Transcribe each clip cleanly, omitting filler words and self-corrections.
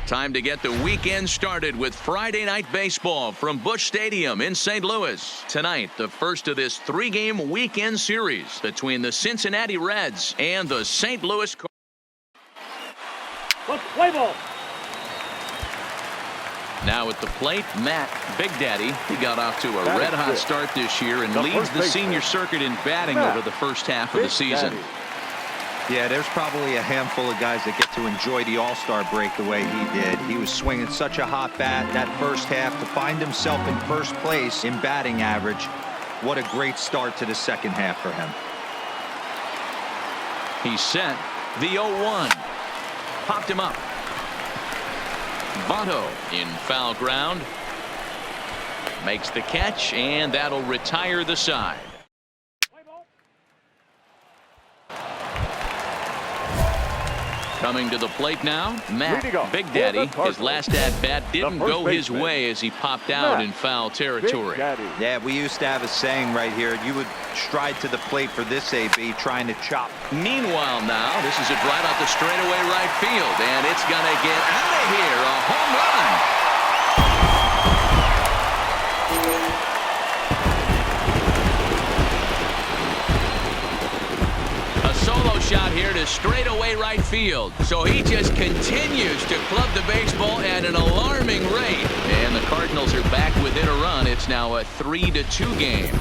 Time to get the weekend started with Friday Night Baseball from Busch Stadium in St. Louis. Tonight, the first of this three-game weekend series between the Cincinnati Reds and the St. Louis Cardinals. Let's play ball. Now at the plate, Matt Big Daddy. He got off to a red-hot start this year and leads the senior circuit in batting over the first half of the season. Yeah, there's probably a handful of guys that get to enjoy the All-Star break the way he did. He was swinging such a hot bat that first half to find himself in first place in batting average. What a great start to the second half for him. He's set. The 0-1. Popped him up. Votto in foul ground. Makes the catch, and that'll retire the side. Coming to the plate now, Matt Big Daddy. His last at-bat didn't go his way as he popped out in foul territory. Yeah, we used to have a saying right here. You would stride to the plate for this AB, trying to chop. Meanwhile now, this is a drive out the straightaway right field, and it's going to get out of here. A home run. Solo shot here to straightaway right field. So he just continues to club the baseball at an alarming rate. And the Cardinals are back within a run. It's now a 3-2 game.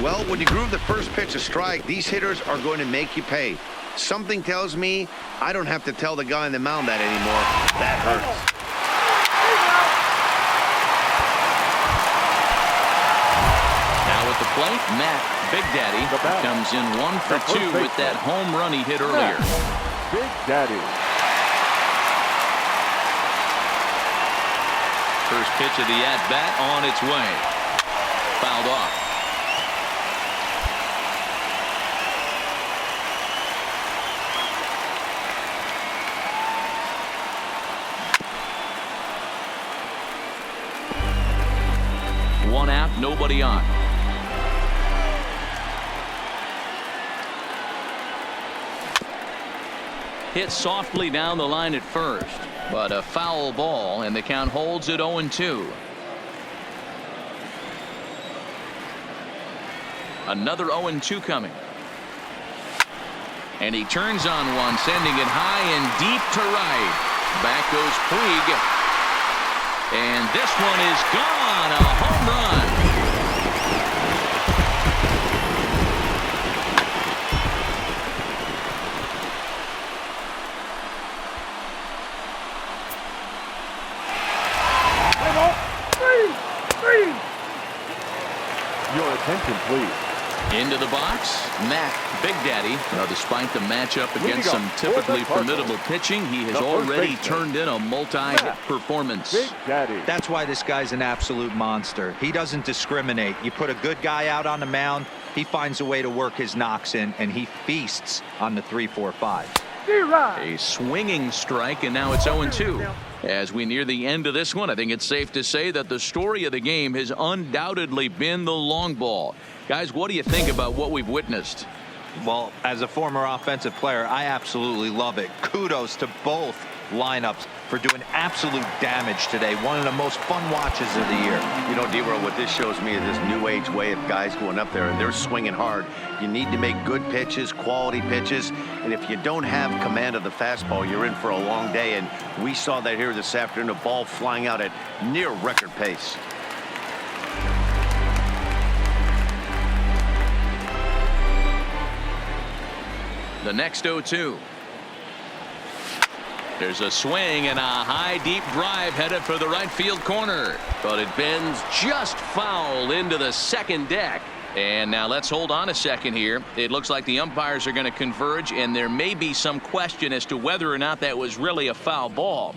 Well, when you groove the first pitch a strike, these hitters are going to make you pay. Something tells me I don't have to tell the guy on the mound that anymore. That hurts. Now at the plate, Matt Big Daddy comes in 1 for 2 with that home run he hit earlier. Big Daddy. First pitch of the at-bat on its way. Fouled off. One out, nobody on. Hit softly down the line at first, but a foul ball, and the count holds at 0-2. Another 0-2 coming. And he turns on one, sending it high and deep to right. Back goes Puig. And this one is gone. A home run. Your attention, please. Into the box, Matt Big Daddy. Now, despite the matchup against some typically formidable pitching, he has already turned in a multi-hit performance. Big Daddy. That's why this guy's an absolute monster. He doesn't discriminate. You put a good guy out on the mound, he finds a way to work his knocks in, and he feasts on the 3-4-5. A swinging strike, and now it's 0-2. As we near the end of this one, I think it's safe to say that the story of the game has undoubtedly been the long ball. Guys, what do you think about what we've witnessed? Well, as a former offensive player, I absolutely love it. Kudos to both lineups for doing absolute damage today. One of the most fun watches of the year. You know, D-Roll, what this shows me is this new age way of guys going up there and they're swinging hard. You need to make good pitches, quality pitches, and if you don't have command of the fastball, you're in for a long day, and we saw that here this afternoon, a ball flying out at near record pace. The next 0-2. There's a swing and a high deep drive headed for the right field corner, but it bends just foul into the second deck. And now let's hold on a second here. It looks like the umpires are going to converge, and there may be some question as to whether or not that was really a foul ball.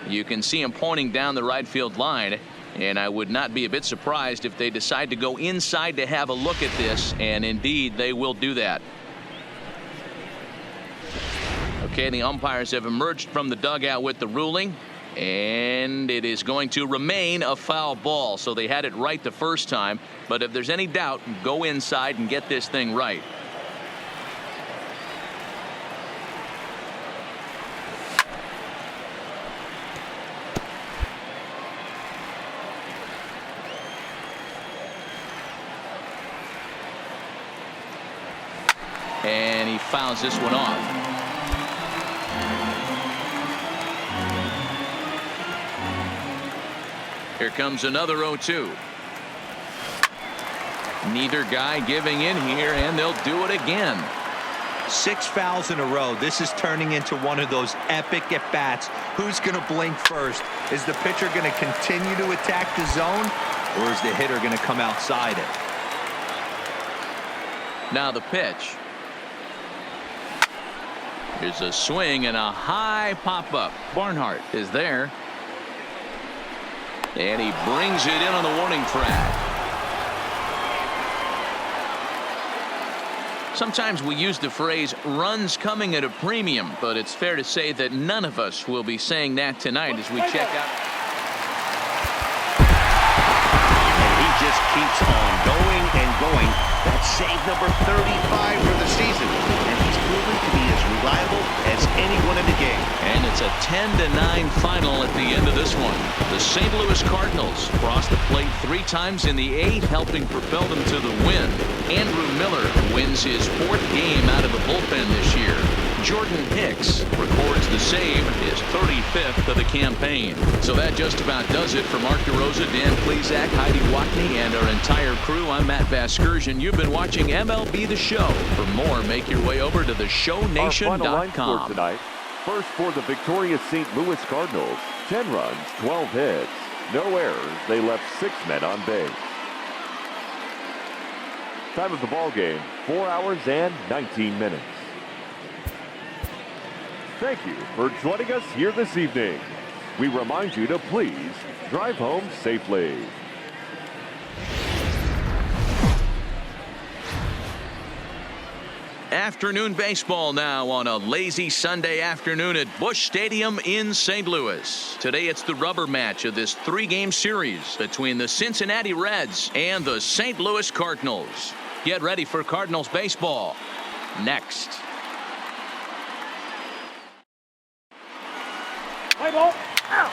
You can see him pointing down the right field line, and I would not be a bit surprised if they decide to go inside to have a look at this, and indeed they will do that. Okay, the umpires have emerged from the dugout with the ruling, and it is going to remain a foul ball. So they had it right the first time, but if there's any doubt, go inside and get this thing right. And he fouls this one off. Here comes another 0-2. Neither guy giving in here, and they'll do it again. 6 fouls in a row. This is turning into one of those epic at-bats. Who's going to blink first? Is the pitcher going to continue to attack the zone, or is the hitter going to come outside it? Now the pitch. Here's a swing and a high pop-up. Barnhart is there. And he brings it in on the warning track. Sometimes we use the phrase runs coming at a premium, but it's fair to say that none of us will be saying that tonight as we check out. And he just keeps on going and going. That's save number 35 for the season. And he's proven to be as reliable as anyone in the game. And it's a 10-9 final at the end of this one. The St. Louis Cardinals crossed the plate 3 times in the 8th, helping propel them to the win. Andrew Miller wins his 4th game out of the bullpen this year. Jordan Hicks records the save, his 35th of the campaign. So that just about does it for Mark DeRosa, Dan Plesac, Heidi Watney, and our entire crew. I'm Matt Vasgersian. You've been watching MLB The Show. For more, make your way over to theshownation.com. Our final line score tonight. First for the victorious St. Louis Cardinals, 10 runs, 12 hits, no errors. They left 6 men on base. Time of the ball game, 4 hours and 19 minutes. Thank you for joining us here this evening. We remind you to please drive home safely. Afternoon baseball now on a lazy Sunday afternoon at Busch Stadium in St. Louis. Today it's the rubber match of this 3-game series between the Cincinnati Reds and the St. Louis Cardinals. Get ready for Cardinals baseball next. Play ball. Out.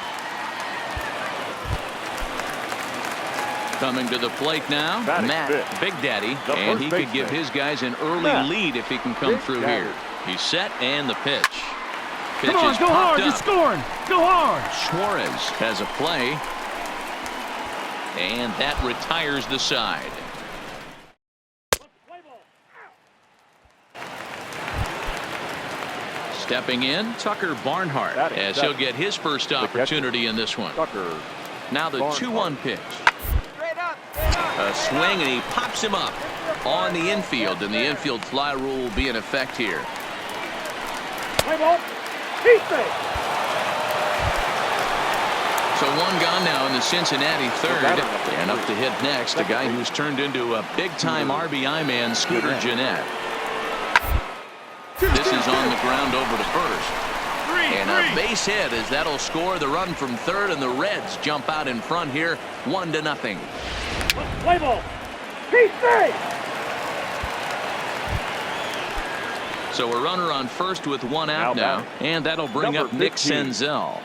Coming to the plate now, Matt Big Daddy, and he could give his guys an early lead if he can come through here. He's set, and the pitch. Come on, go hard, you're scoring. Go hard. Suarez has a play, and that retires the side. Stepping in, Tucker Barnhart, as he'll get his first opportunity in this one. Now the 2-1 pitch. A swing, and he pops him up. on the infield, and the infield fly rule will be in effect here. Play ball. Keep it. So one gone now in the Cincinnati third, and up to hit next, a guy who's turned into a big-time RBI man, Scooter Gennett. This is on the ground over to first. And a base hit as that'll score the run from third, and the Reds jump out in front here, 1-0. Play ball. Keep it. So a runner on first with one out now, and that'll bring up Nick Senzel.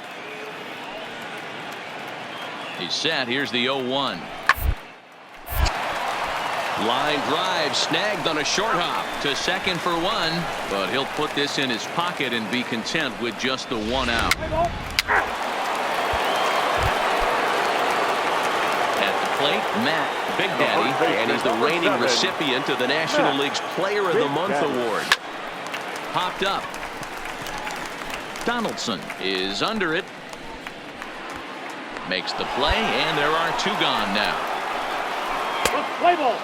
He's set. Here's the 0-1. Line drive snagged on a short hop to second for one, but he'll put this in his pocket and be content with just the one out. At the plate, Matt Big Daddy, and he's the reigning recipient of the National League's Player of the Month award. Popped up. Donaldson is under it. Makes the play, and there are two gone now. Play ball.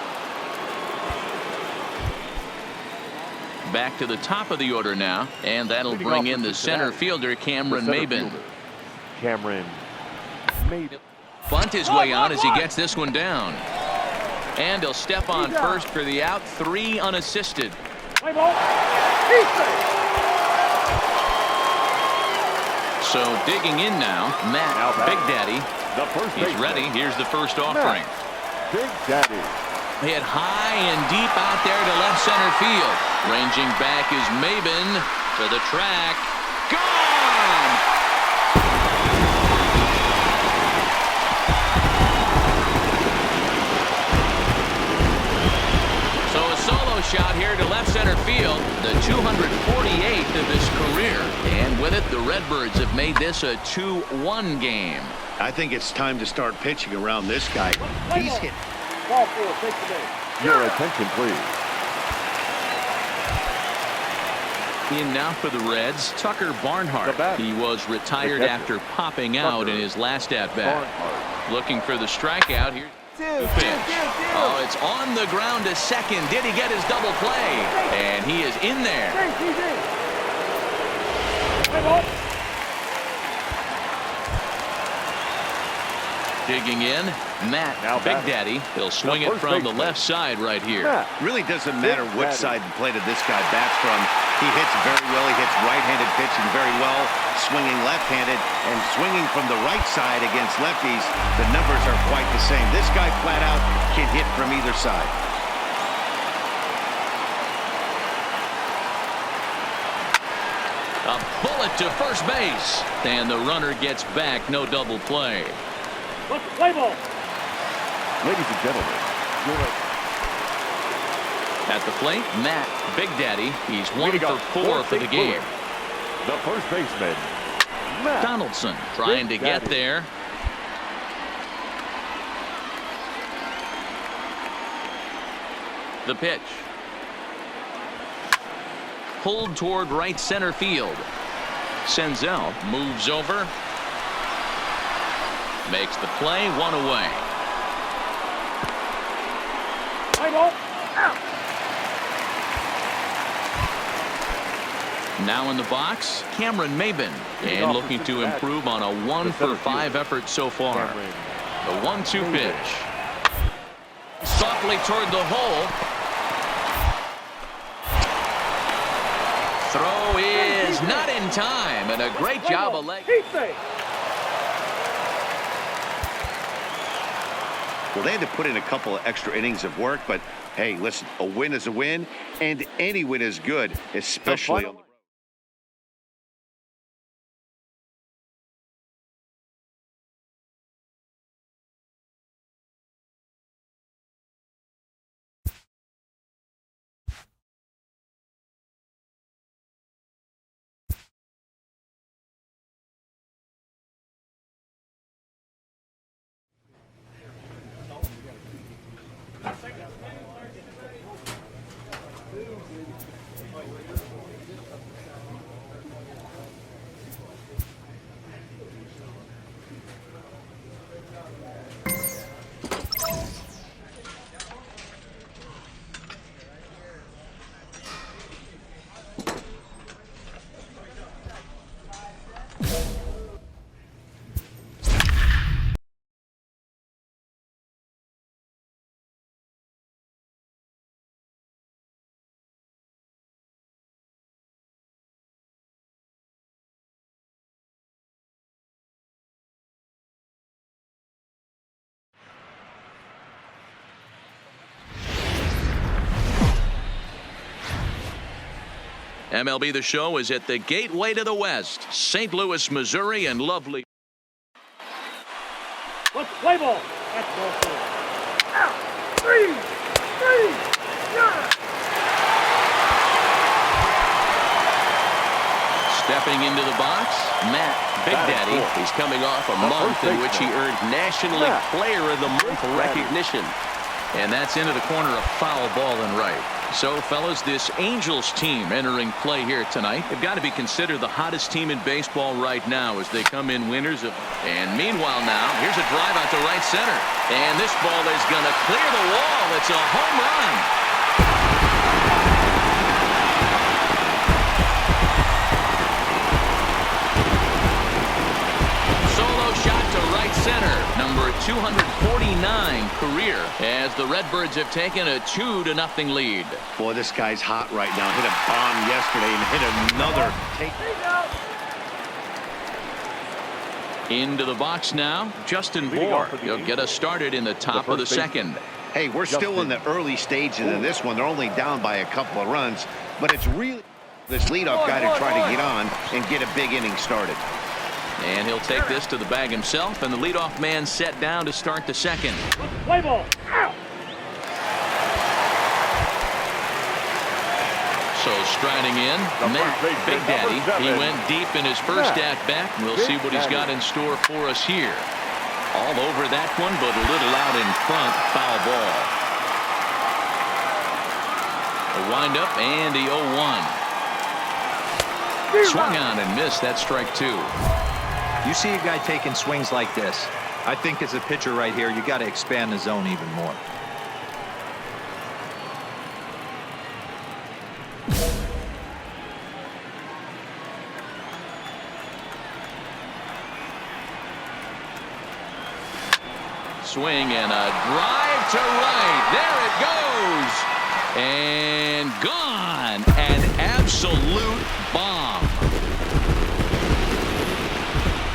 Back to the top of the order now, and that'll bring in the center fielder, Cameron Maybin. Cameron Maybin. Bunt his way on as he gets this one down. And he'll step on first for the out, 3 unassisted. Play ball. So digging in now, Matt Big Daddy. He's ready. Here's the first offering. Big Daddy. Hit high and deep out there to left center field. Ranging back is Maybin to the track. Gone! So a solo shot here to left center field, the 248th of his career. And with it, the Redbirds have made this a 2-1 game. I think it's time to start pitching around this guy. He's hit. Ball 4, take the base. Your attention, please. In now for the Reds, Tucker Barnhart. He was retired after popping out in his last at-bat. Looking for the strikeout here. The pitch. Oh, it's on the ground to second. Did he get his double play? And he is in there. Play ball. Digging in, Matt Big Daddy. He'll swing it from the left side right here. Really doesn't matter which side of the plate this guy bats from. He hits very well. He hits right-handed pitching very well, swinging left-handed, and swinging from the right side against lefties. The numbers are quite the same. This guy flat out can hit from either side. A bullet to first base, and the runner gets back. No double play. Let's play ball. Ladies and gentlemen, at the plate, Matt Big Daddy. He's 1 for 4 for the game. The first baseman, Matt Donaldson trying to get there. The pitch. Pulled toward right center field. Senzel moves over. Makes the play, 1 away. Play ball. Out. Now in the box, Cameron Maybin, and looking to improve on a 1 for 5 effort so far. The 1-2 pitch. Softly toward the hole. Throw is not in time, and a great job of leg. Well, they had to put in a couple of extra innings of work, but hey, listen, a win is a win, and any win is good, especially on the road. MLB The Show is at the gateway to the West. St. Louis, Missouri, and lovely. Let's play ball. That's ball four. Out. Three. Yeah. Stepping into the box, Matt Big Daddy. He's coming off a month in which he earned National League Player of the Month recognition. And that's into the corner, a foul ball and right. So, fellas, this Angels team entering play here tonight, they've got to be considered the hottest team in baseball right now as they come in winners of. And meanwhile now, here's a drive out to right center. And this ball is going to clear the wall. It's a home run. Center, number 249 career, as the Redbirds have taken a 2-0 lead. Boy, this guy's hot right now. Hit a bomb yesterday and hit another. Into the box now, Justin Bour. He'll get us started in the top of the second. Hey, we're still in the early stages of this one. They're only down by a couple of runs, but it's really this leadoff guy to try to get on and get a big inning started. And he'll take this to the bag himself, and the leadoff man set down to start the second. Play ball. Out. So striding in, Matt Big Daddy. He went deep in his first at-bat. We'll see what he's got in store for us here. All over that one, but a little out in front. Foul ball. A windup and the 0-1. Swung on and missed. That's strike two. You see a guy taking swings like this. I think as a pitcher right here, you got to expand the zone even more. Swing and a drive to right. There it goes. And gone. An absolute bomb.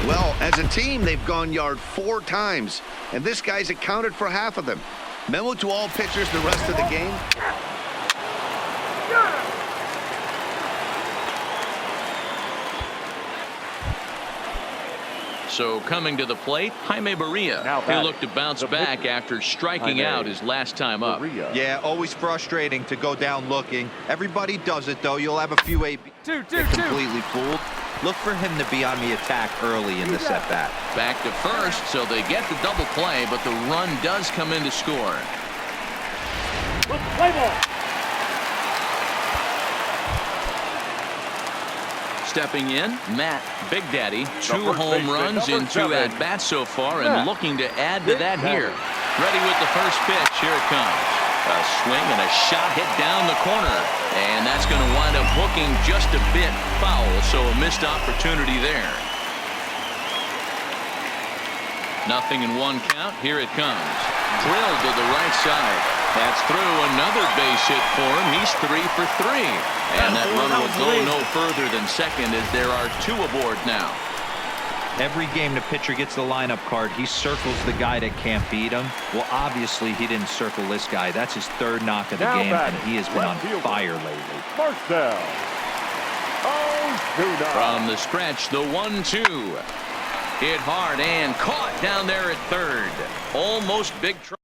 Well, as a team, they've gone yard 4 times, and this guy's accounted for half of them. Memo to all pitchers the rest of the game. So coming to the plate, Jaime Barria. He looked to bounce back after striking out his last time up. Yeah, always frustrating to go down looking. Everybody does it, though. You'll have a few completely fooled. Look for him to be on the attack early in this at-bat. Back to first, so they get the double play, but the run does come in to score. Play ball. Stepping in, Matt Big Daddy. 2 home runs in 2 at-bats so far, and looking to add to that here. Ready with the first pitch. Here it comes. A swing and a shot hit down the corner. And that's going to wind up hooking just a bit foul, so a missed opportunity there. 0-1 count. Here it comes. Drilled to the right side. That's through. Another base hit for him. He's 3 for 3. And that runner will go no further than second as there are 2 aboard now. Every game the pitcher gets the lineup card, he circles the guy that can't beat him. Well, obviously, he didn't circle this guy. That's his 3rd knock of the game, and he has been on fire lately. Marcell Ozuna. From the stretch, the 1-2. Hit hard and caught down there at third. Almost big trouble.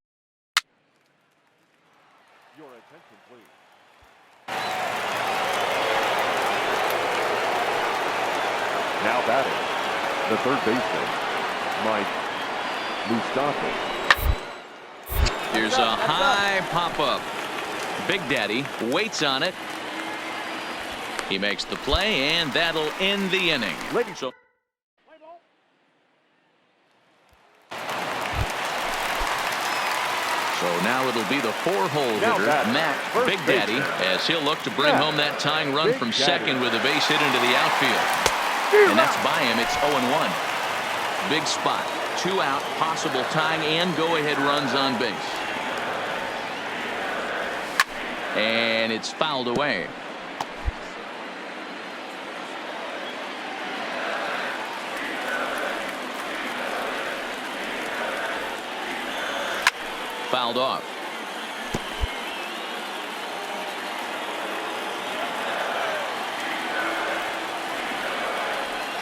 Your attention, please. Now batting, the third baseman, Mike Moustakas. Here's a high pop-up. Big Daddy waits on it. He makes the play, and that'll end the inning. So now it'll be the 4-hole hitter, Matt Big Daddy, as he'll look to bring home that tying run from second with a base hit into the outfield. And that's by him. It's 0-1. Big spot. 2 out, possible tying and go-ahead runs on base. And it's fouled away. Fouled off.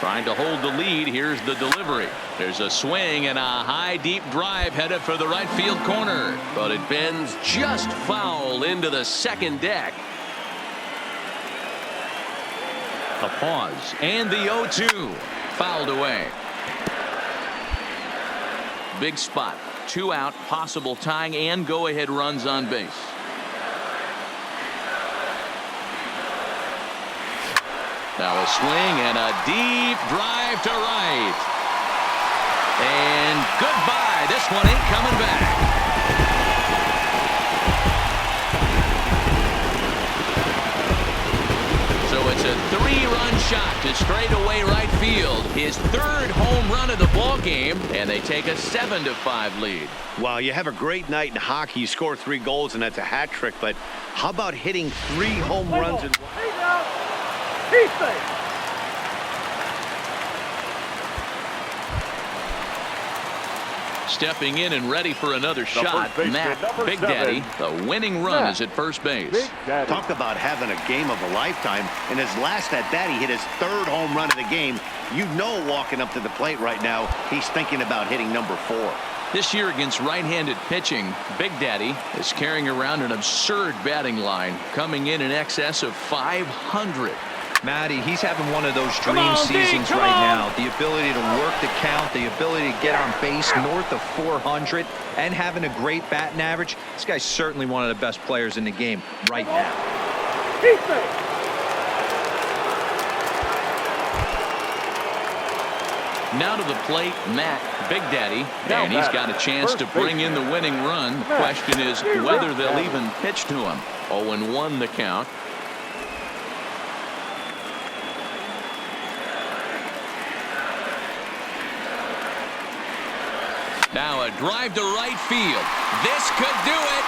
Trying to hold the lead. Here's the delivery. There's a swing and a high deep drive headed for the right field corner. But it bends just foul into the second deck. A pause and the 0-2 fouled away. Big spot. 2 out, possible tying and go ahead runs on base. Now a swing and a deep drive to right. And goodbye. This one ain't coming back. So it's a 3-run shot to straightaway right field. His 3rd home run of the ball game, and they take a 7-5 lead. Wow, you have a great night in hockey. You score 3 goals, and that's a hat trick. But how about hitting 3 home runs? Hey now. He's safe. Stepping in and ready for another shot, Matt Big Daddy. The winning run is at first base. Talk about having a game of a lifetime. In his last at bat, he hit his 3rd home run of the game. You know, walking up to the plate right now, he's thinking about hitting number 4. This year against right-handed pitching, Big Daddy is carrying around an absurd batting line, coming in excess of 500. Matty, he's having one of those dream seasons right now. The ability to work the count, the ability to get on base north of 400, and having a great batting average. This guy's certainly one of the best players in the game right now. He's safe. Now to the plate, Matt Big Daddy, and he's got a chance to bring in the winning run. The question is whether they'll even pitch to him. 0-1 the count. Now a drive to right field. This could do it.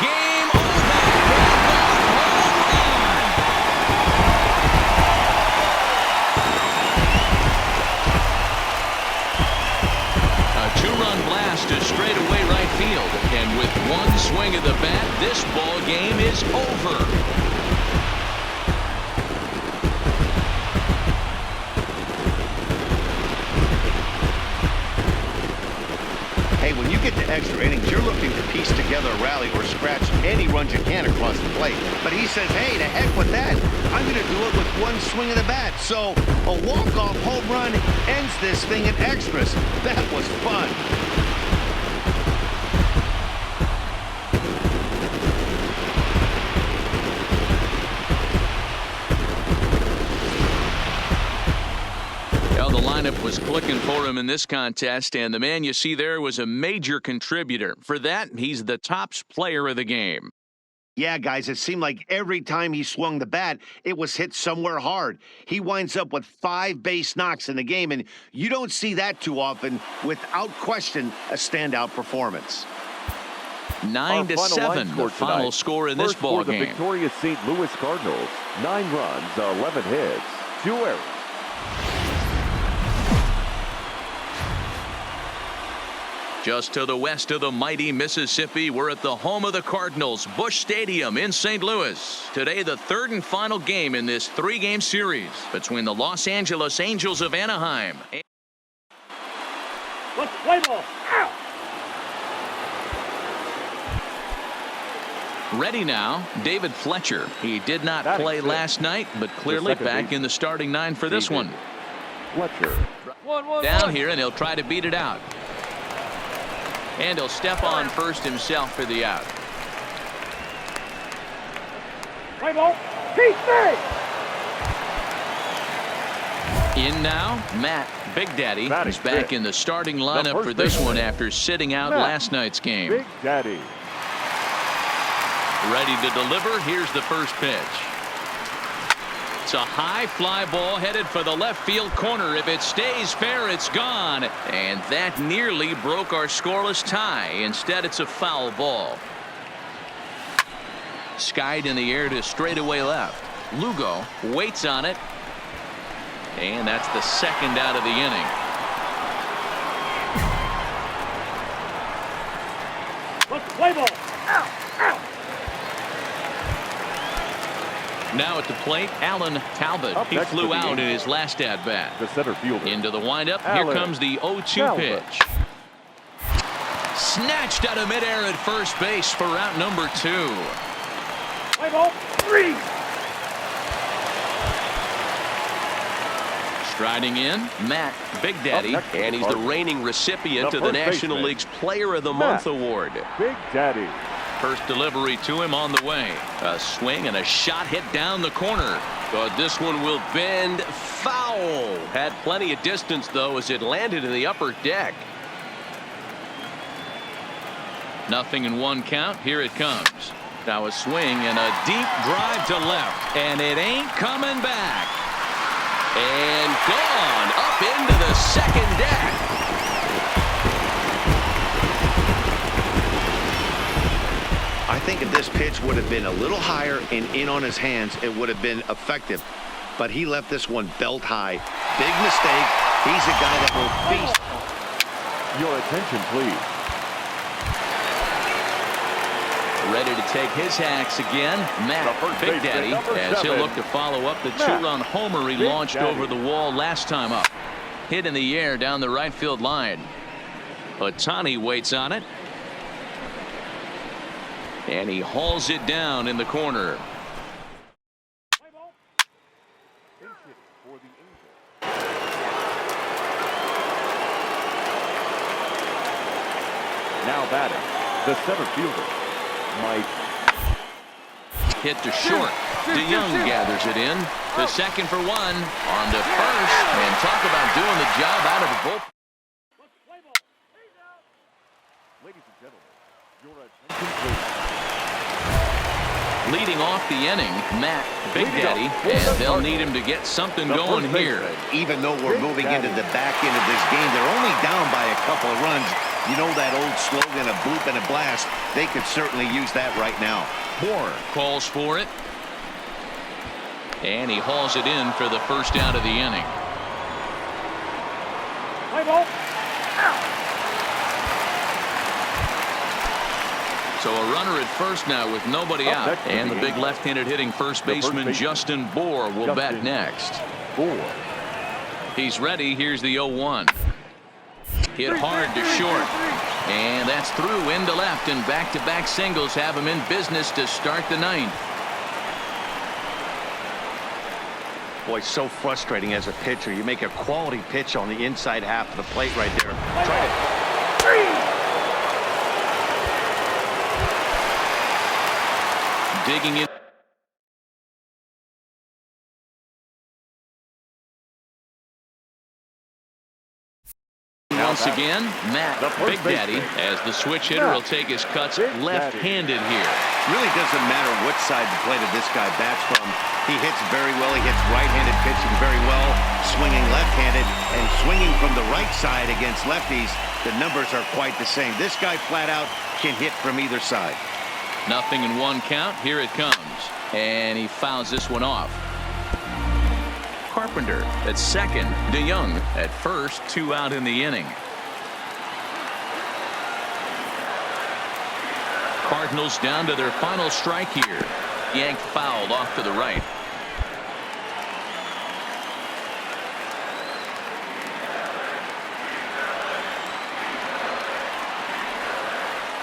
Game over. A 2-run blast to straightaway right field. And with one swing of the bat, this ball game is over. Hey, when you get to extra innings, you're looking to piece together a rally or scratch any runs you can across the plate. But he says, hey, to heck with that. I'm going to do it with one swing of the bat. So a walk-off home run ends this thing in extras. That was fun. The lineup was clicking for him in this contest, and the man you see there was a major contributor. For that, he's the top player of the game. Yeah, guys, it seemed like every time he swung the bat, it was hit somewhere hard. He winds up with 5 base knocks in the game, and you don't see that too often. Without question, a standout performance. 9-7, the final score in this ball game. The victorious St. Louis Cardinals, 9 runs, 11 hits, 2 errors. Just to the west of the mighty Mississippi, we're at the home of the Cardinals, Busch Stadium in St. Louis. Today, the 3rd and final game in this 3-game series between the Los Angeles Angels of Anaheim. Let's play ball. Out. Ready now, David Fletcher. He did not play last night, but clearly back in the starting 9 for this one. Fletcher. Down here, and he'll try to beat it out. And he'll step on first himself for the out. Play ball. He's safe. In now, Matt Big Daddy is back in the starting lineup for this one after sitting out last night's game. Big Daddy. Ready to deliver. Here's the first pitch. It's a high fly ball headed for the left field corner. If it stays fair, it's gone. And that nearly broke our scoreless tie. Instead, it's a foul ball. Skied in the air to straightaway left. Lugo waits on it. And that's the 2nd out of the inning. Let's play ball. Out. Now at the plate, Alan Talbot. Up He next flew for the out in Angels, his last at-bat. the center fielder. Into the windup. Here Alan comes the 0-2 Talbot. pitch. Snatched out of midair at first base for route number 2. Play ball. 3. Striding in, Matt Big Daddy. Up next for And the he's the Cardinals, reigning recipient the of the first National baseman, League's Player of the Matt Month award. Big Daddy. First delivery to him on the way. A swing and a shot hit down the corner. But this one will bend foul. Had plenty of distance, though, as it landed in the upper deck. Nothing in one count. Here it comes. Now a swing and a deep drive to left. And it ain't coming back. And gone up into the second deck. I think if this pitch would have been a little higher and in on his hands, it would have been effective. But he left this one belt high. Big mistake. He's a guy that will feast. Your attention, please. Ready to take his hacks again. Matt The first Big baseman, Daddy, number as he'll 7. look to follow up the Matt two-run homer he Big launched Daddy. over the wall last time up. Hit in the air down the right field line. Ohtani waits on it. And he hauls it down in the corner. Play ball. Pinch hit for the Angels. Now batting, the center fielder, Mike. Hit to short. DeYoung gathers it in. To second for 1. On to first. And talk about doing the job out of the bullpen. Play ball. He's out. Ladies and gentlemen, your attention, please. Leading off the inning, Matt Big Leading Daddy. off for And the they'll Cardinals, need him to get something the going first here. baseman, Even though we're Big moving Daddy. into the back end of this game, they're only down by a couple of runs. You know that old slogan, a bloop and a blast. They could certainly use that right now. Moore calls for it. And he hauls it in for the first out of the inning. Play ball. So a runner at first now with nobody Up out. next for And the the big Angels, left-handed hitting first the first baseman baseman, Justin Bour will bat Justin next. Bour. He's ready. Here's the 0-1. Hit hard to short. And that's through into left, and back-to-back singles have him in business to start the 9th. Boy, so frustrating as a pitcher. You make a quality pitch on the inside half of the plate right there. Try to Digging in. Once again, Matt The first Big Daddy, baseman, as the switch hitter, will take his cuts Big Daddy. left-handed here. Really doesn't matter what side of the plate of this guy bats from. He hits very well. He hits right-handed pitching very well, swinging left-handed, and swinging from the right side against lefties. The numbers are quite the same. This guy flat out can hit from either side. Nothing in one count. Here it comes. And he fouls this one off. Carpenter at second. DeYoung at first. 2 out in the inning. Cardinals down to their final strike here. Yanked fouled off to the right.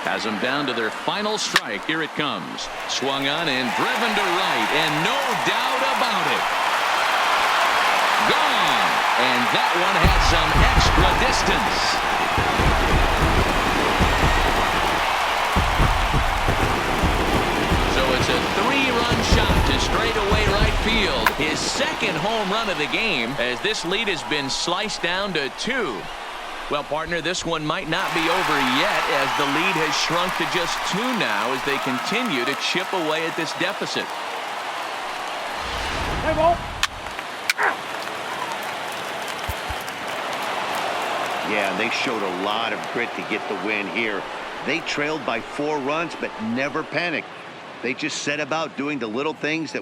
Has them down to their final strike. Here it comes. Swung on and driven to right, and no doubt about it. Gone. And that one had some extra distance. So it's a 3-run shot to straightaway right field. His second home run of the game, as this lead has been sliced down to 2. Well, partner, this one might not be over yet, as the lead has shrunk to just 2 now as they continue to chip away at this deficit. Play ball. Yeah, and they showed a lot of grit to get the win here. They trailed by 4 runs, but never panicked. They just set about doing the little things that would